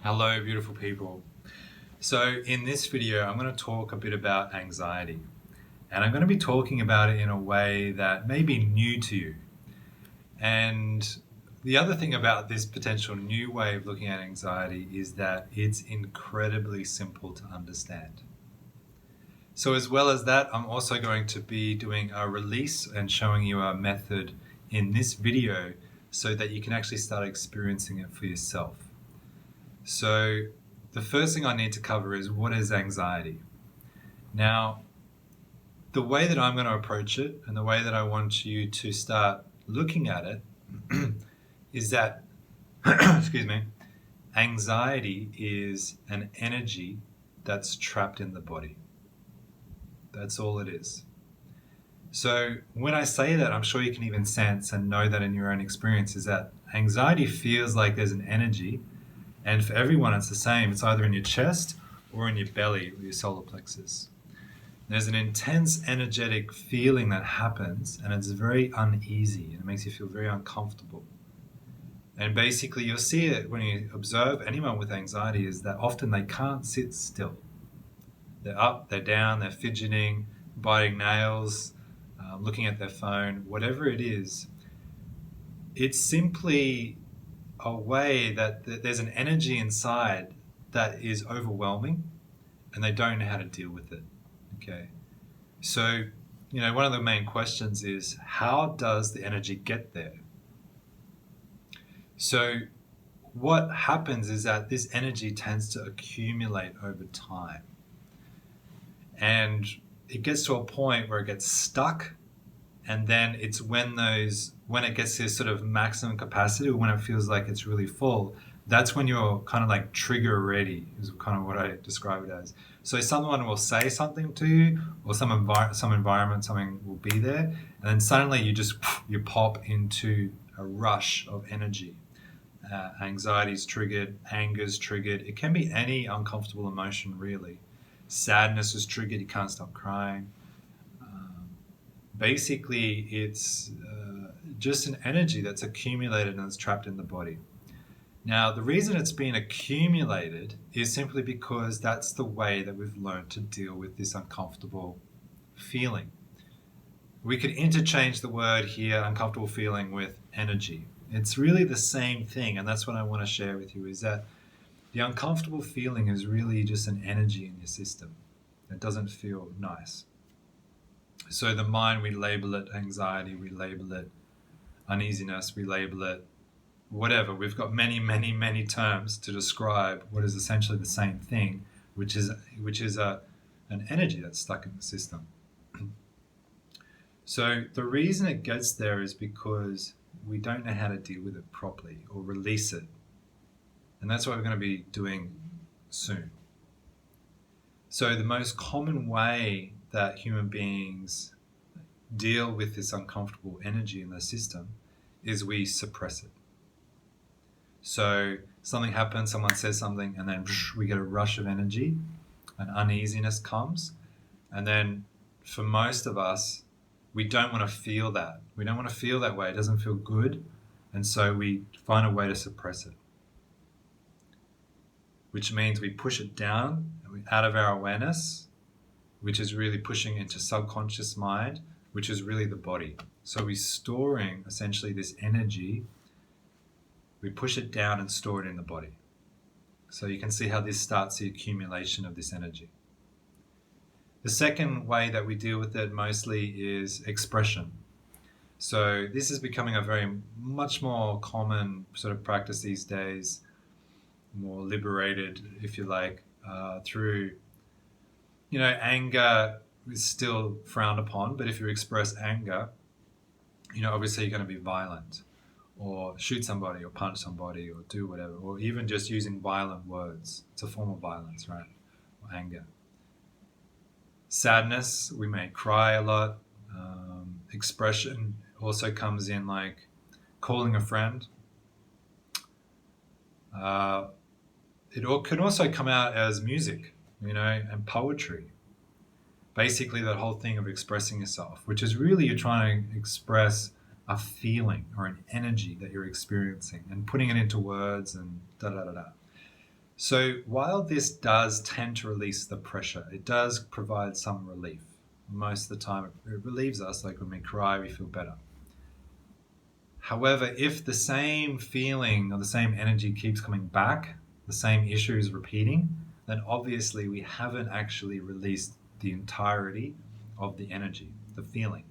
Hello, beautiful people. So in this video, I'm going to talk a bit about anxiety. And I'm going to be talking about it in a way that may be new to you. And the other thing about this potential new way of looking at anxiety is that it's incredibly simple to understand. So as well as that, I'm also going to be doing a release and showing you a method in this video so that you can actually start experiencing it for yourself. So the first thing I need to cover is, what is anxiety? Now, the way that I'm going to approach it and the way that I want you to start looking at it is that, excuse me, anxiety is an energy that's trapped in the body. That's all it is. So when I say that, I'm sure you can even sense and know that in your own experience, is that anxiety feels like there's an energy. And for everyone, it's the same. It's either in your chest or in your belly or your solar plexus. There's an intense energetic feeling that happens, and it's very uneasy, and it makes you feel very uncomfortable. And basically, you'll see it when you observe anyone with anxiety, is that often they can't sit still. They're up, they're down, they're fidgeting, biting nails, looking at their phone, whatever it is. It's simply a way that there's an energy inside that is overwhelming and they don't know how to deal with it. Okay. So, one of the main questions is, how does the energy get there? So what happens is that this energy tends to accumulate over time. And it gets to a point where it gets stuck, and then it's when it gets to sort of maximum capacity, or when it feels like it's really full, that's when you're kind of like trigger ready, is kind of what I describe it as. So someone will say something to you, or some environment, something will be there, and then suddenly you pop into a rush of energy. Anxiety is triggered, anger is triggered. It can be any uncomfortable emotion, really. Sadness is triggered, you can't stop crying. Basically, it's just an energy that's accumulated and it's trapped in the body. Now, the reason it's been accumulated is simply because that's the way that we've learned to deal with this uncomfortable feeling. We could interchange the word here, uncomfortable feeling, with energy. It's really the same thing, and that's what I want to share with you, is that the uncomfortable feeling is really just an energy in your system. It doesn't feel nice. So the mind, we label it anxiety, we label it uneasiness, we label it whatever. We've got many, many, many terms to describe what is essentially the same thing, which is an energy that's stuck in the system. So the reason it gets there is because we don't know how to deal with it properly or release it. And that's what we're going to be doing soon. So the most common way that human beings deal with this uncomfortable energy in the system is we suppress it. So something happens, someone says something, and then we get a rush of energy, an uneasiness comes, and then for most of us, we don't want to feel that. We don't want to feel that way. It doesn't feel good, and so we find a way to suppress it, which means we push it down out of our awareness, which is really pushing into subconscious mind, which is really the body. So we're storing essentially this energy. We push it down and store it in the body. So you can see how this starts the accumulation of this energy. The second way that we deal with it mostly is expression. So this is becoming a much more common sort of practice these days, more liberated, if you like, through, anger is still frowned upon, but if you express anger, obviously you're going to be violent, or shoot somebody, or punch somebody, or do whatever, or even just using violent words. It's a form of violence, right? Or anger. Sadness, we may cry a lot. Expression also comes in like calling a friend. It can also come out as music, and poetry. Basically, that whole thing of expressing yourself, which is really you're trying to express a feeling or an energy that you're experiencing and putting it into words and da da da da. So while this does tend to release the pressure, it does provide some relief. Most of the time it relieves us, like when we cry, we feel better. However, if the same feeling or the same energy keeps coming back, the same issue is repeating, then obviously we haven't actually released the entirety of the energy, the feeling.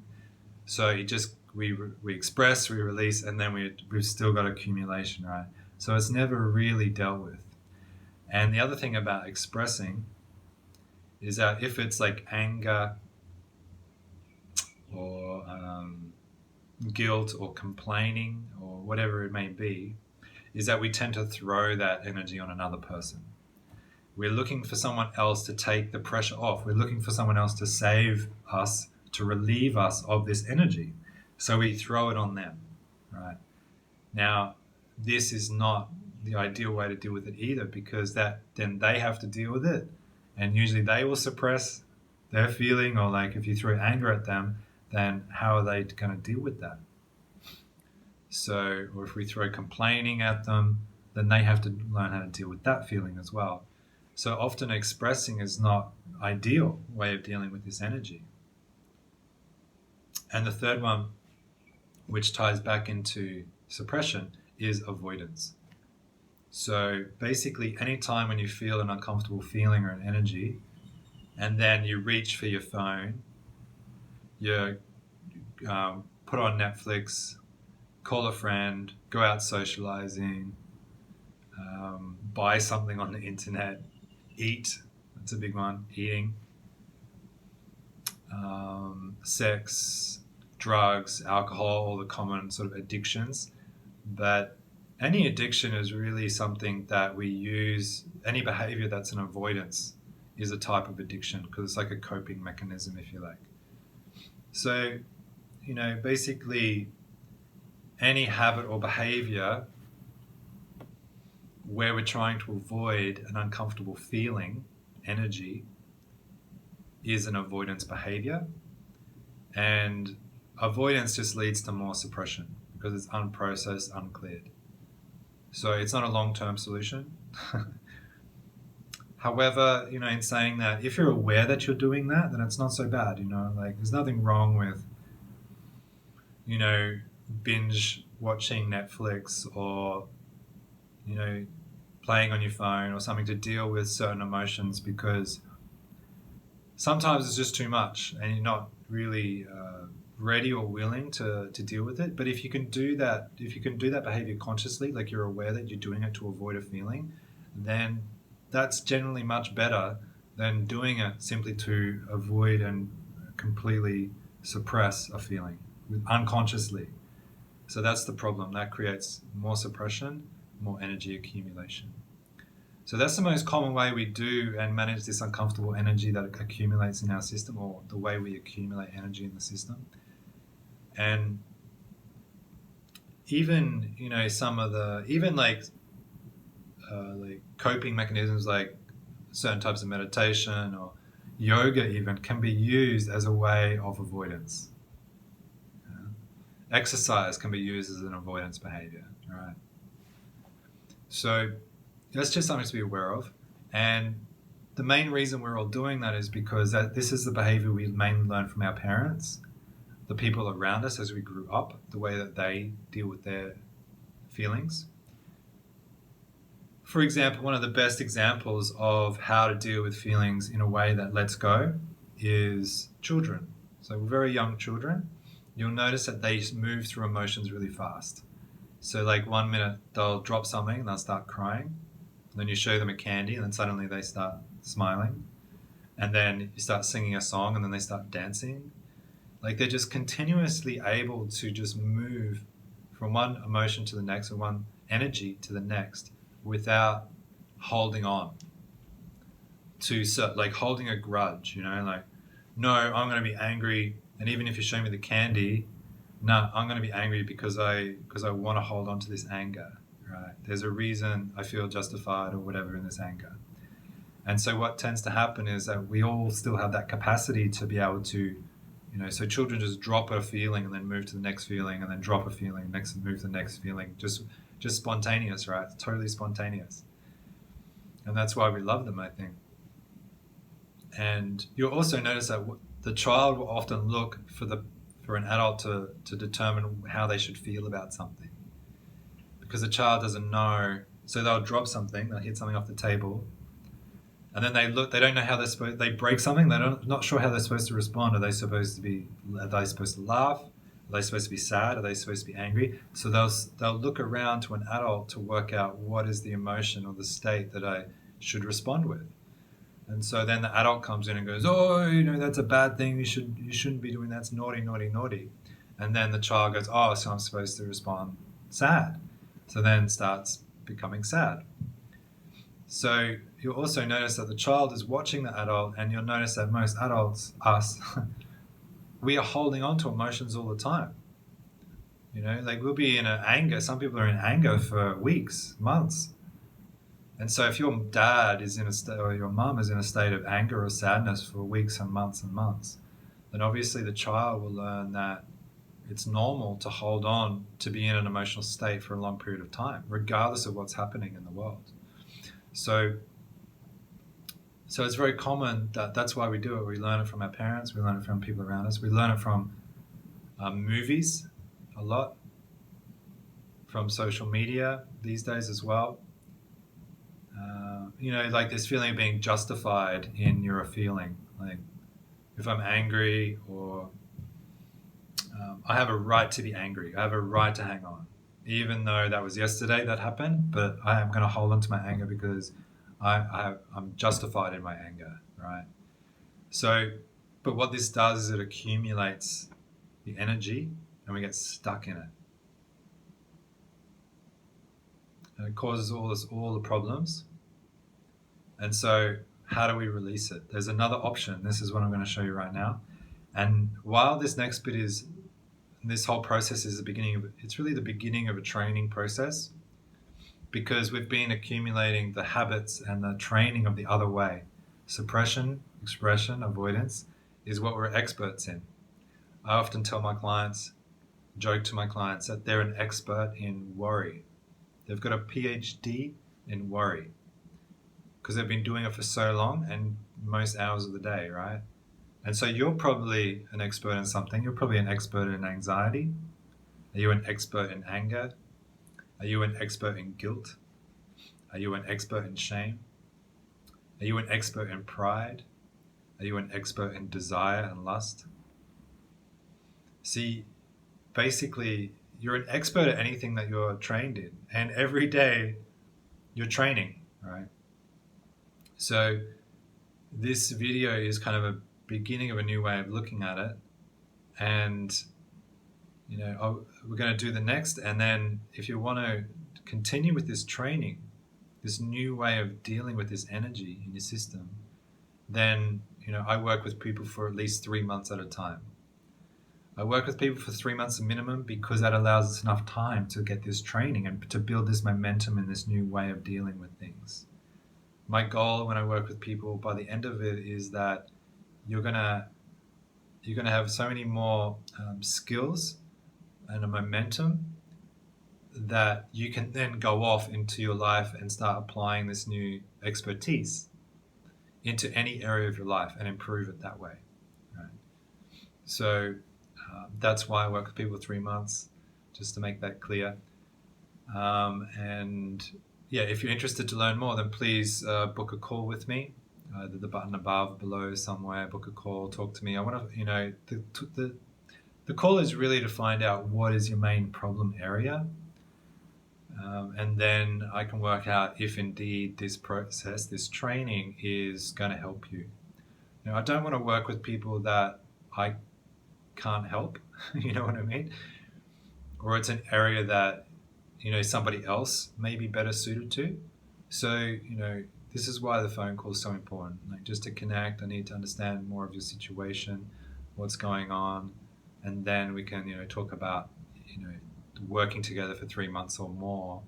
So we express, we release, and then we've still got accumulation, right? So it's never really dealt with. And the other thing about expressing is that if it's like anger or guilt or complaining or whatever it may be, is that we tend to throw that energy on another person. We're looking for someone else to take the pressure off. We're looking for someone else to save us, to relieve us of this energy. So we throw it on them, right? Now, this is not the ideal way to deal with it either, because then they have to deal with it. And usually they will suppress their feeling, or like if you throw anger at them, then how are they going to deal with that? So, or if we throw complaining at them, then they have to learn how to deal with that feeling as well. So often expressing is not ideal way of dealing with this energy. And the third one, which ties back into suppression, is avoidance. So basically, anytime when you feel an uncomfortable feeling or an energy, and then you reach for your phone, you put on Netflix, call a friend, go out socializing, buy something on the internet, eat, that's a big one, eating, sex, drugs, alcohol, all the common sort of addictions. But any addiction is really something that we use, any behavior that's an avoidance is a type of addiction, because it's like a coping mechanism, if you like. So, basically any habit or behavior where we're trying to avoid an uncomfortable feeling, energy, is an avoidance behavior. And avoidance just leads to more suppression because it's unprocessed, uncleared. So it's not a long-term solution. However, in saying that, if you're aware that you're doing that, then it's not so bad, like there's nothing wrong with, binge watching Netflix or, playing on your phone or something to deal with certain emotions, because sometimes it's just too much and you're not really ready or willing to deal with it. But if you can do that behavior consciously, like you're aware that you're doing it to avoid a feeling, then that's generally much better than doing it simply to avoid and completely suppress a feeling unconsciously. So that's the problem. That creates more suppression, more energy accumulation. So that's the most common way we do and manage this uncomfortable energy that accumulates in our system, or the way we accumulate energy in the system. And even, some of the, even like coping mechanisms, like certain types of meditation or yoga even, can be used as a way of avoidance. Exercise can be used as an avoidance behavior, right? So that's just something to be aware of. And the main reason we're all doing that is because this is the behavior we mainly learned from our parents, the people around us as we grew up, the way that they deal with their feelings. For example, one of the best examples of how to deal with feelings in a way that lets go is children. So very young children, you'll notice that they move through emotions really fast. So like 1 minute they'll drop something and they'll start crying. Then you show them a candy and then suddenly they start smiling. And then you start singing a song and then they start dancing. Like they're just continuously able to just move from one emotion to the next, or one energy to the next, without holding on to, like holding a grudge, like, no, I'm going to be angry. And even if you show me the candy, no, I'm going to be angry because I want to hold on to this anger, right? There's a reason I feel justified or whatever in this anger. And so what tends to happen is that we all still have that capacity to be able to, so children just drop a feeling and then move to the next feeling, and then drop a feeling, move to the next feeling, just spontaneous, right? It's totally spontaneous. And that's why we love them, I think. And you'll also notice that the child will often look for an adult to determine how they should feel about something. Because the child doesn't know, so they'll drop something, they'll hit something off the table, and then they don't know how they break something, they're not sure how they're supposed to respond. Are they supposed to laugh? Are they supposed to be sad? Are they supposed to be angry? So they'll look around to an adult to work out what is the emotion or the state that I should respond with. And so then the adult comes in and goes, oh, that's a bad thing. You shouldn't be doing that. It's naughty, naughty, naughty. And then the child goes, oh, so I'm supposed to respond sad. So then starts becoming sad. So you'll also notice that the child is watching the adult, and you'll notice that most adults, us, we are holding on to emotions all the time. Like we'll be in anger. Some people are in anger for weeks, months. And so if your dad is in a state, or your mum is in a state of anger or sadness for weeks and months, then obviously the child will learn that it's normal to hold on to be in an emotional state for a long period of time, regardless of what's happening in the world. So it's very common that's why we do it. We learn it from our parents. We learn it from people around us. We learn it from movies a lot, from social media these days as well. Like this feeling of being justified in your feeling. Like if I'm angry, or I have a right to be angry. I have a right to hang on. Even though that was yesterday that happened, but I am going to hold on to my anger because I'm justified in my anger, right? So, but what this does is it accumulates the energy and we get stuck in it. And it causes all the problems. And so how do we release it? There's another option. This is what I'm going to show you right now. And while this next bit this whole process is it's really the beginning of a training process, because we've been accumulating the habits and the training of the other way. Suppression, expression, avoidance is what we're experts in. I often tell my clients, joke to my clients, that they're an expert in worry. They've got a PhD in worry because they've been doing it for so long and most hours of the day, right? And so you're probably an expert in something. You're probably an expert in anxiety. Are you an expert in anger? Are you an expert in guilt? Are you an expert in shame? Are you an expert in pride? Are you an expert in desire and lust? See, basically, you're an expert at anything that you're trained in. And every day, you're training, right? So this video is kind of a beginning of a new way of looking at it. And, we're going to do the next. And then if you want to continue with this training, this new way of dealing with this energy in your system, then, I work with people for at least 3 months at a time. I work with people for 3 months minimum because that allows us enough time to get this training and to build this momentum in this new way of dealing with things. My goal when I work with people by the end of it is that you're gonna have so many more skills and a momentum that you can then go off into your life and start applying this new expertise into any area of your life and improve it that way. Right? So that's why I work with people 3 months, just to make that clear. And yeah, if you're interested to learn more, then please book a call with me. The button above, below, somewhere. Book a call, talk to me. I want to, the call is really to find out what is your main problem area, and then I can work out if indeed this process, this training, is going to help you. I don't want to work with people that I can't help. You know what I mean? Or it's an area that somebody else may be better suited to. So this is why the phone call is so important. Like, just to connect, I need to understand more of your situation, what's going on, and then we can talk about working together for 3 months or more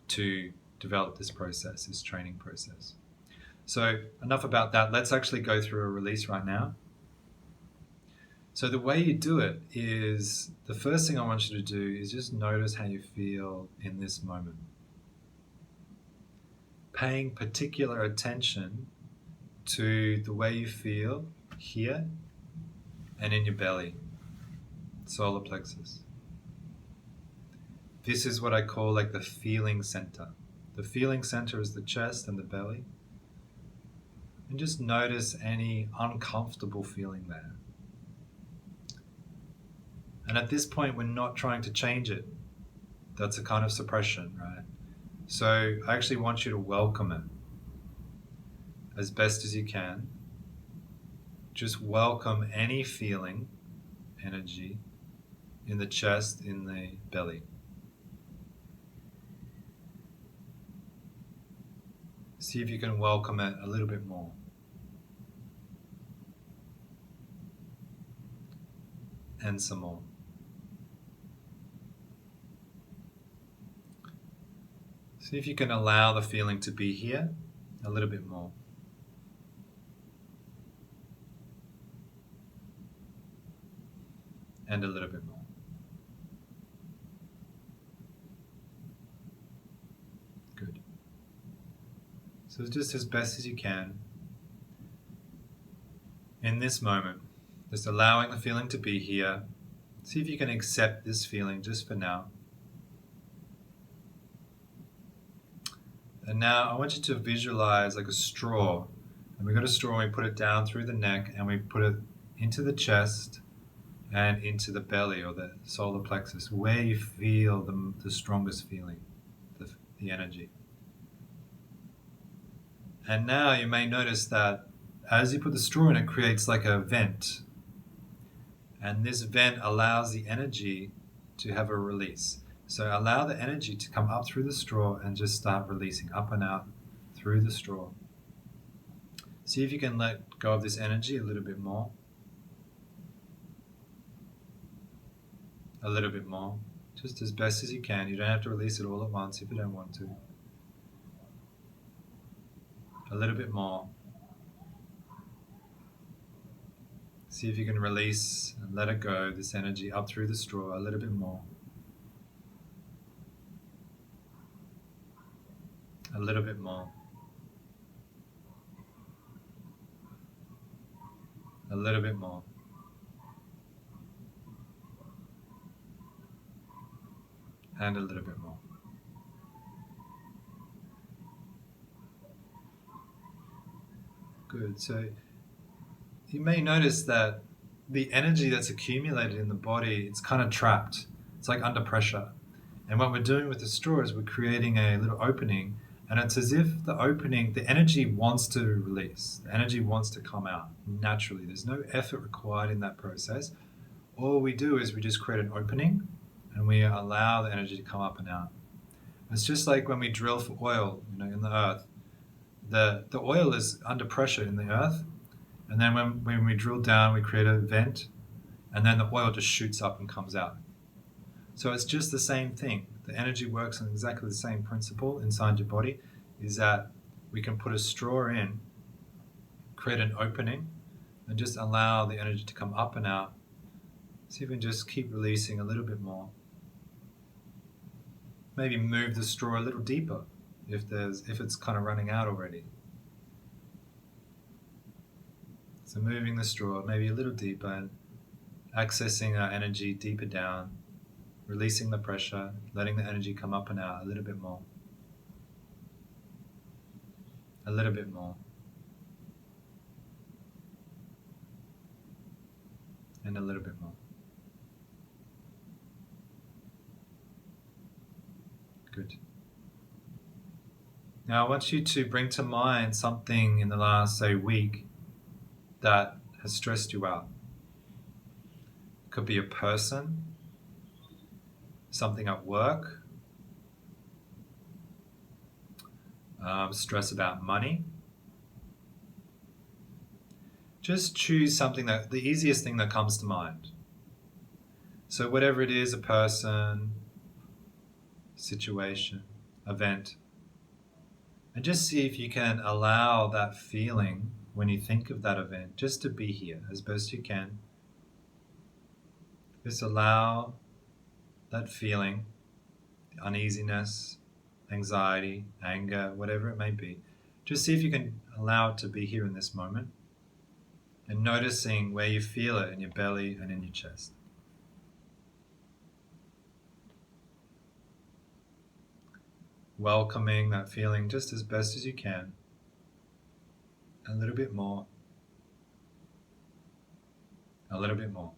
to develop this process, this training process. So enough about that. Let's actually go through a release right now. So the way you do it is, the first thing I want you to do is just notice how you feel in this moment. paying particular attention to the way you feel here and in your belly, solar plexus. This is what I call like the feeling center. The feeling center is the chest and the belly. And just notice any uncomfortable feeling there. And at this point, we're not trying to change it. That's a kind of suppression, right? So I actually want you to welcome it as best as you can. Just welcome any feeling, energy in the chest, in the belly. See if you can welcome it a little bit more. And some more. See if you can allow the feeling to be here a little bit more. And a little bit more. Good. So just as best as you can, in this moment, just allowing the feeling to be here. See if you can accept this feeling just for now. And now I want you to visualize like a straw. And we got a straw and we put it down through the neck and we put it into the chest and into the belly or the solar plexus, where you feel the strongest feeling, the energy. And now you may notice that as you put the straw in, it creates like a vent. And this vent allows the energy to have a release. So allow the energy to come up through the straw and just start releasing up and out through the straw. See if you can let go of this energy a little bit more. A little bit more. Just as best as you can. You don't have to release it all at once if you don't want to. A little bit more. See if you can release and let it go, this energy up through the straw a little bit more. A little bit more. A little bit more. And a little bit more. Good. So you may notice that the energy that's accumulated in the body, it's kind of trapped. It's like under pressure. And what we're doing with the straw is we're creating a little opening, and it's as if the opening, the energy wants to release. The energy wants to come out naturally. There's no effort required in that process. All we do is we just create an opening and we allow the energy to come up and out. It's just like when we drill for oil, in the earth. The oil is under pressure in the earth, and then when we drill down, we create a vent, and then the oil just shoots up and comes out. So it's just the same thing. The energy works on exactly the same principle inside your body, is that we can put a straw in, create an opening, and just allow the energy to come up and out. See if we can just keep releasing a little bit more. Maybe move the straw a little deeper if it's kind of running out already. So moving the straw maybe a little deeper and accessing our energy deeper down, releasing the pressure, letting the energy come up and out a little bit more. A little bit more. And a little bit more. Good. Now I want you to bring to mind something in the last, say, week that has stressed you out. It could be a person, something at work, stress about money. Just choose something the easiest thing that comes to mind. So whatever it is, a person, situation, event, and just see if you can allow that feeling when you think of that event just to be here as best you can. Just allow that feeling, the uneasiness, anxiety, anger, whatever it may be. Just see if you can allow it to be here in this moment and noticing where you feel it in your belly and in your chest. Welcoming that feeling just as best as you can. A little bit more. A little bit more.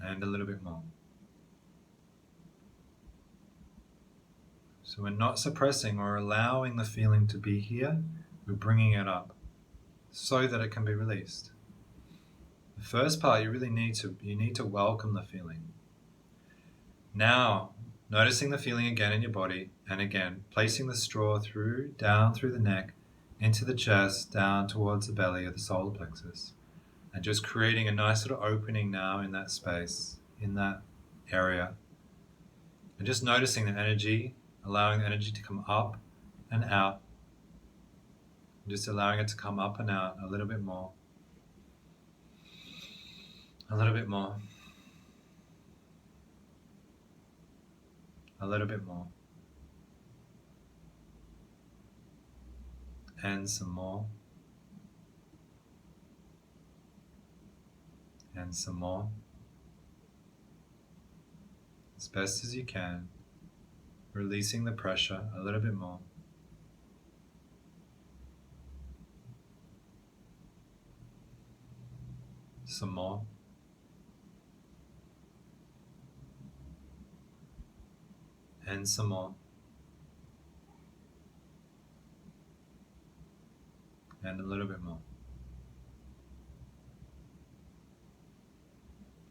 And a little bit more. So we're not suppressing or allowing the feeling to be here, we're bringing it up so that it can be released. The first part, you need to welcome the feeling. Now, noticing the feeling again in your body, and again, placing the straw down through the neck, into the chest, down towards the belly of the solar plexus, and just creating a nice little opening now in that space, in that area, and just noticing the energy, allowing the energy to come up and out, just allowing it to come up and out a little bit more, a little bit more, a little bit more, and some more, and some more, as best as you can, releasing the pressure a little bit more. Some more. And some more. And a little bit more.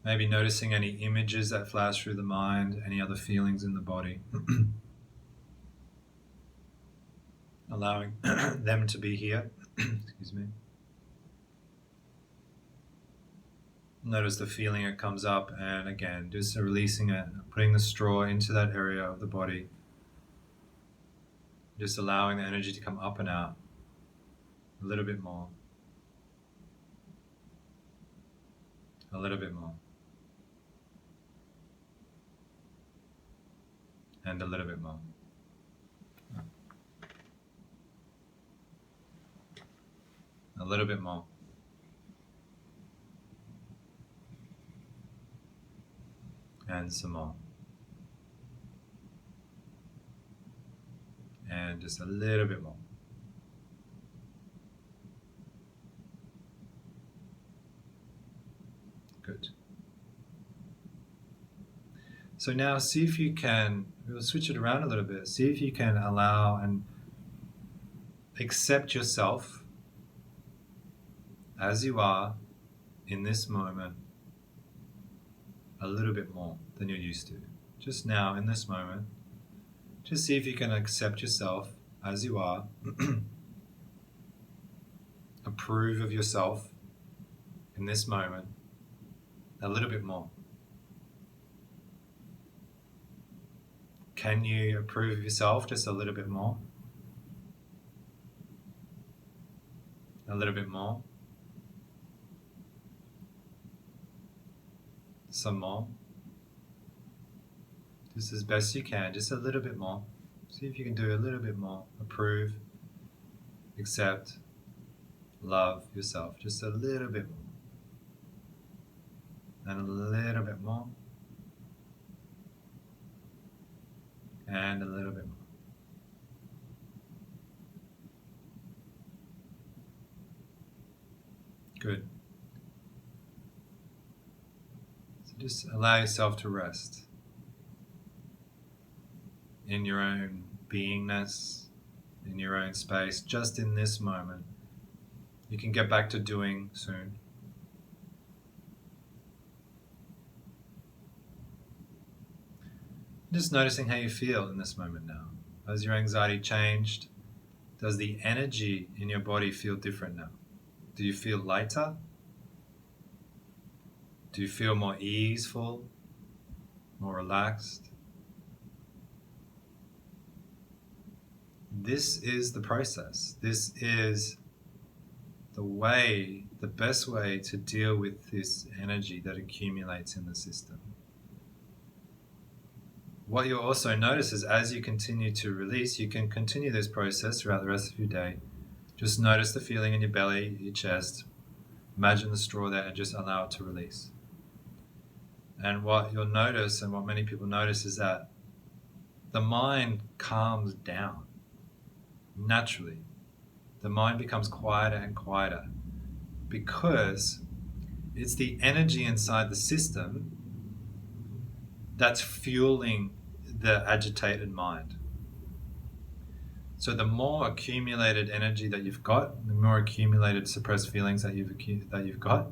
Maybe noticing any images that flash through the mind, any other feelings in the body. Allowing them to be here. Excuse me. Notice the feeling it comes up, and again, just releasing it, putting the straw into that area of the body. Just allowing the energy to come up and out. A little bit more. A little bit more. And a little bit more. A little bit more. And some more. And just a little bit more. Good. So now see if you can, we'll switch it around a little bit, see if you can allow and accept yourself as you are in this moment a little bit more than you're used to. Just now, in this moment, just see if you can accept yourself as you are, approve of yourself in this moment a little bit more. Can you approve of yourself just a little bit more? A little bit more? Some more? Just as best you can, just a little bit more. See if you can do a little bit more. Approve, accept, love yourself just a little bit more. And a little bit more. And a little bit more. Good. So just allow yourself to rest in your own beingness, in your own space, just in this moment. You can get back to doing soon. Just noticing how you feel in this moment now. Has your anxiety changed? Does the energy in your body feel different now? Do you feel lighter? Do you feel more easeful, more relaxed? This is the process. This is the best way to deal with this energy that accumulates in the system. What you'll also notice is as you continue to release, you can continue this process throughout the rest of your day. Just notice the feeling in your belly, your chest. Imagine the straw there and just allow it to release. And what you'll notice, and what many people notice, is that the mind calms down naturally. The mind becomes quieter and quieter because it's the energy inside the system that's fueling the agitated mind. So the more accumulated energy that you've got, the more accumulated suppressed feelings that you've got,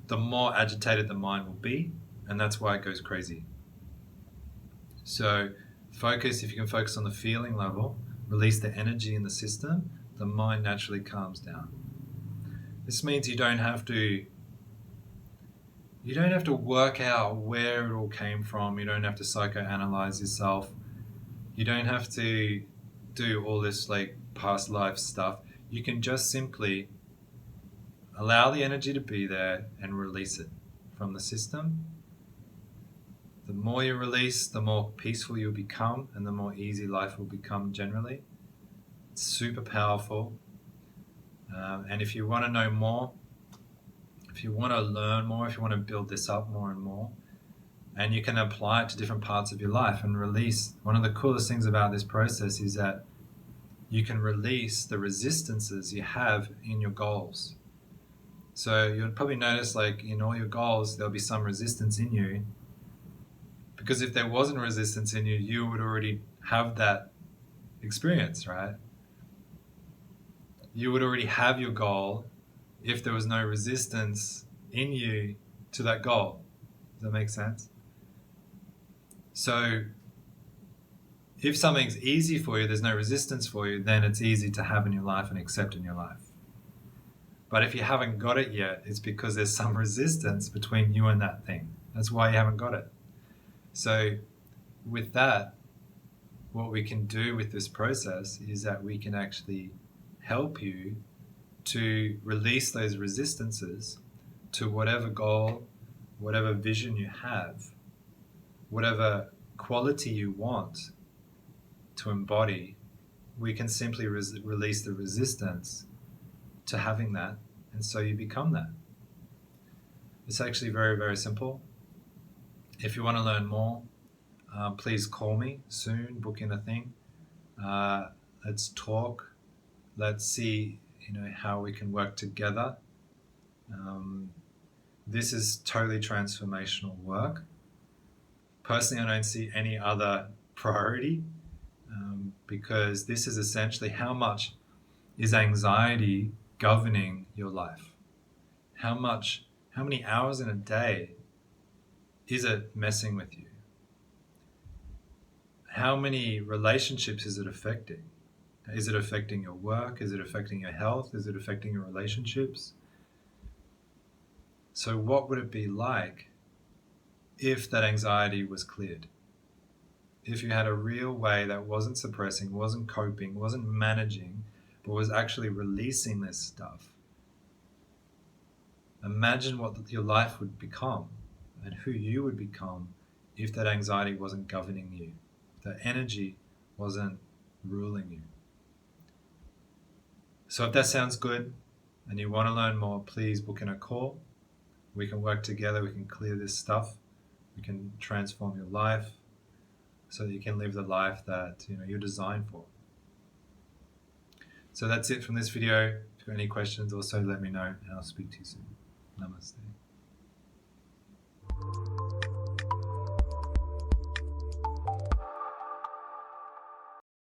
the more agitated the mind will be, and that's why it goes crazy. So if you can focus on the feeling level, release the energy in the system, the mind naturally calms down. This means you don't have to work out where it all came from. You don't have to psychoanalyze yourself. You don't have to do all this like past life stuff. You can just simply allow the energy to be there and release it from the system. The more you release, the more peaceful you'll become and the more easy life will become generally. It's super powerful. And if you want to know more, if you want to learn more, if you want to build this up more and more, and you can apply it to different parts of your life and release. One of the coolest things about this process is that you can release the resistances you have in your goals. So you'll probably notice like in all your goals, there'll be some resistance in you. Because if there wasn't resistance in you, you would already have that experience, right? You would already have your goal if there was no resistance in you to that goal. Does that make sense? So if something's easy for you, there's no resistance for you, then it's easy to have in your life and accept in your life. But if you haven't got it yet, it's because there's some resistance between you and that thing. That's why you haven't got it. So with that, what we can do with this process is that we can actually help you to release those resistances to whatever goal, whatever vision you have, whatever quality you want to embody. We can simply release the resistance to having that, and so you become that. It's actually very, very simple. If you want to learn more, please call me soon, book in a thing. Let's talk. Let's see, how we can work together. This is totally transformational work. Personally, I don't see any other priority because this is essentially how much is anxiety governing your life? How many hours in a day is it messing with you? How many relationships is it affecting? Is it affecting your work? Is it affecting your health? Is it affecting your relationships? So what would it be like if that anxiety was cleared? If you had a real way that wasn't suppressing, wasn't coping, wasn't managing, but was actually releasing this stuff. Imagine what your life would become and who you would become if that anxiety wasn't governing you, the energy wasn't ruling you. So if that sounds good and you want to learn more, please book in a call. We can work together, we can clear this stuff, we can transform your life so that you can live the life that you're designed for. So that's it from this video. If you've got any questions, also let me know and I'll speak to you soon. Namaste.